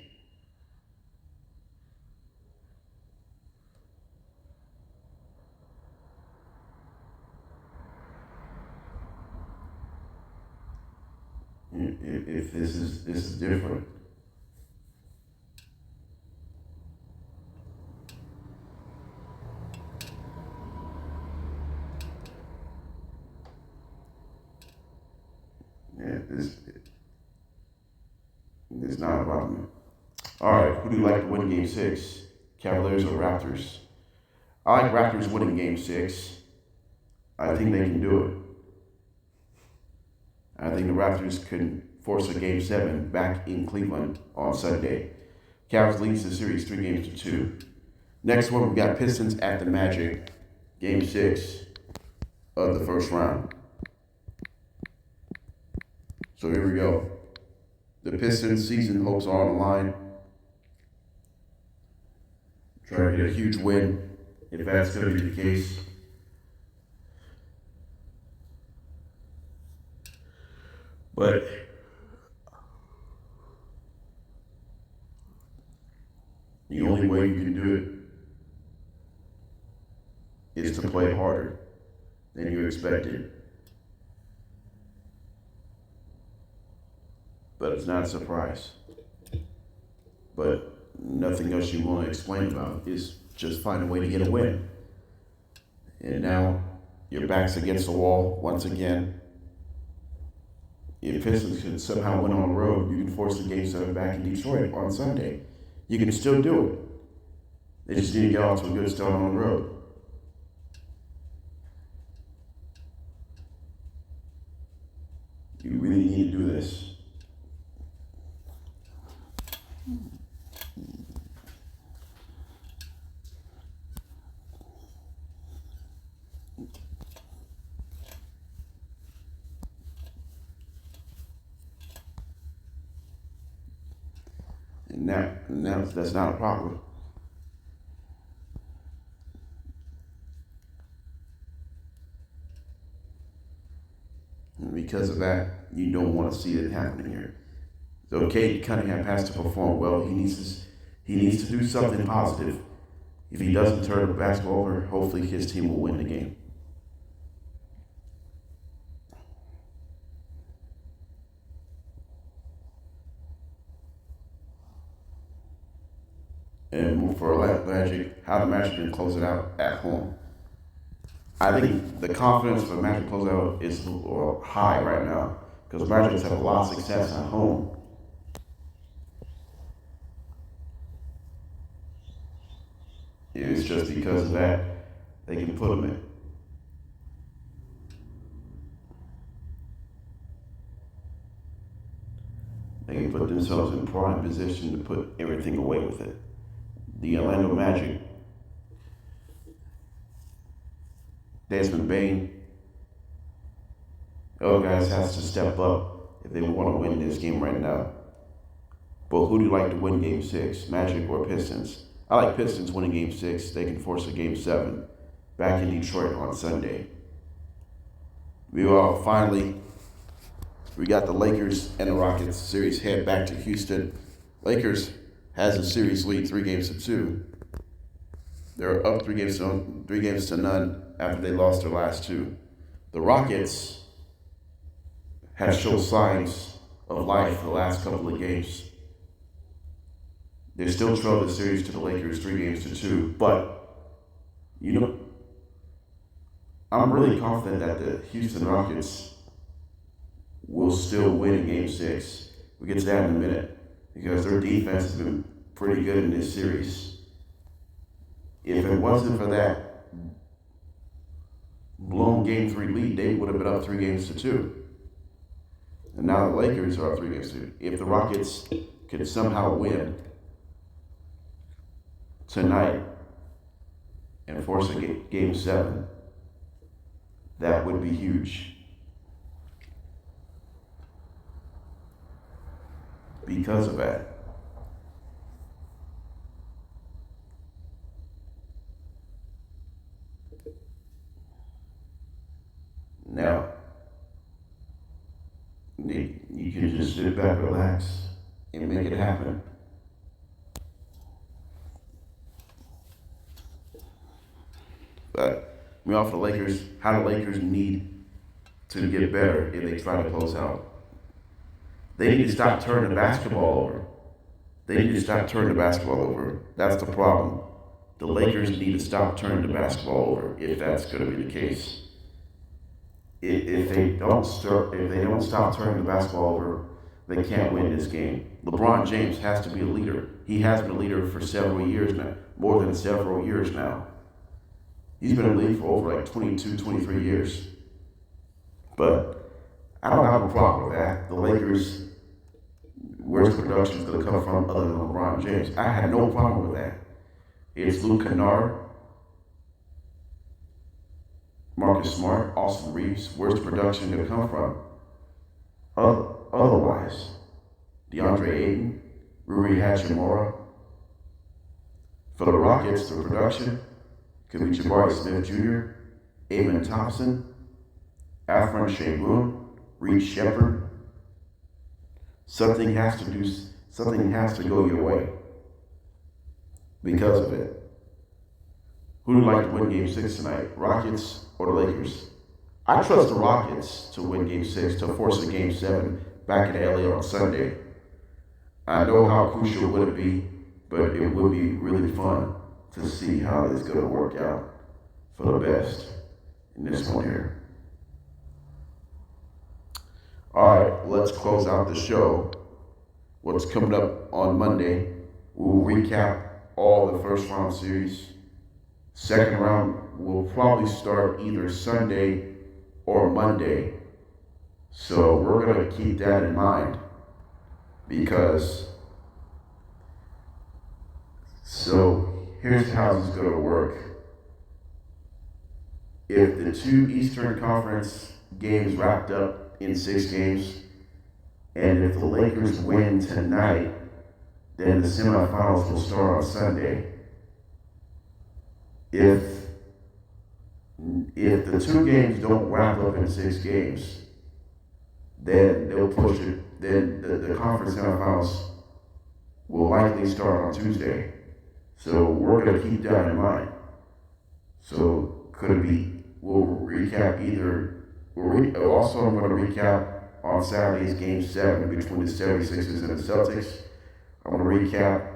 If this is different. It's not a problem. All right, who do you like to win Game 6? Cavaliers or Raptors? I like Raptors winning Game 6. I think they can do it. I think the Raptors can force a Game 7 back in Cleveland on Sunday. Cavs leads the series 3-2. Next one, we got Pistons at the Magic, Game 6 of the first round. So here we go. The Pistons' season hopes are on the line. Trying to get a huge win if that's going to be the case. But the only way you can do it is to play harder than you expected. But it's not a surprise. But nothing else you want to explain about is just find a way to get a win. And now your back's against the wall once again. If Pistons can somehow win on the road, you can force the Game 7 back in Detroit on Sunday. You can still do it. They just need to get off to a good start on the road. You really need to do this. And now that's not a problem. And because of that, you don't want to see it happening here. It's okay, Cunningham has to perform well. He needs to do something positive. If he doesn't turn the basketball over, hopefully his team will win the game. And for Magic, how the Magic can close it out at home. I think the confidence for the Magic close out is high right now because Magic has had a lot of success at home. It's just because of that they can put them in. They can put themselves in prime position to put everything away with it. The Orlando Magic, Desmond Bane, other guys has to step up if they want to win this game right now. But who do you like to win Game 6, Magic or Pistons? I like Pistons winning Game 6. They can force a Game 7 back in Detroit on Sunday. We got the Lakers and the Rockets series head back to Houston. Lakers has a series lead 3-2. They're up 3-0 after they lost their last two. The Rockets have shown signs of life the last couple of games. They still trail the series to the Lakers 3-2, but I'm really confident that the Houston Rockets will still win in Game 6. We'll get to that in a minute because their defense has been pretty good in this series. If it wasn't for that blown Game 3 lead, they would have been up 3-2. And now the Lakers are up 3-2. If the Rockets could somehow win tonight and force a Game 7, that would be huge. Because of that. Now, you can just sit back, relax, and make it happen. But we offer the Lakers, how the Lakers need to get better if they try to close out. They need to stop turning the basketball over. That's the problem. The Lakers need to stop turning the basketball over if that's going to be the case. If they don't stop turning the basketball over, they can't win this game. LeBron James has to be a leader. He has been a leader for several years now, more than several years now. He's been in the league for over like 22, 23 years. But I don't have a problem with that. The Lakers, where's the production going to come from other than LeBron James? I had no problem with that. It's Luke Kennard, Marcus Smart, Austin Reeves. Where's the production going to come from? Otherwise, DeAndre Ayton, Rui Hachimura. For the Rockets, the production Could be Jabari Smith Jr., Amen Thompson, Afron Şengün, Reed Shepherd. Something has to go your way because of it. Who would like to win Game 6 tonight? Rockets or the Lakers? I trust the Rockets to win Game 6 to force a Game 7 back in LA on Sunday. I know how crucial would it be, but it would be really fun to see how it's going to work out for the best in this one here. All right, let's close out the show. What's coming up on Monday? We'll recap all the first round series. Second round will probably start either Sunday or Monday. So we're going to keep that in mind because here's how this is going to work. If the 2 Eastern Conference games wrapped up in 6 games, and if the Lakers win tonight, then the semifinals will start on Sunday. If the 2 games don't wrap up in 6 games, then they'll push it. Then the conference semifinals will likely start on Tuesday. So we're going to keep that in mind. So could it be, we'll recap either, also I'm going to recap on Saturday's Game 7 between the 76ers and the Celtics. I'm going to recap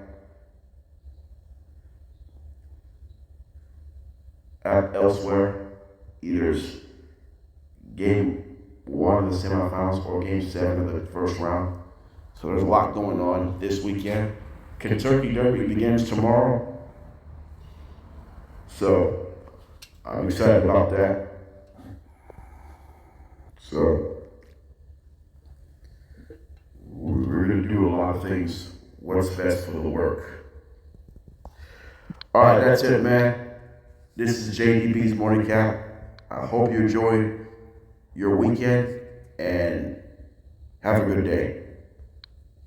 elsewhere, either Game 1 of the semifinals or Game 7 of the first round. So there's a lot going on this weekend. Kentucky Derby begins tomorrow. So I'm excited about that. So we're going to do a lot of things. What's best for the work. All right, that's it, man. This is JDB's Morning Cap. I hope you enjoyed your weekend and have a good day.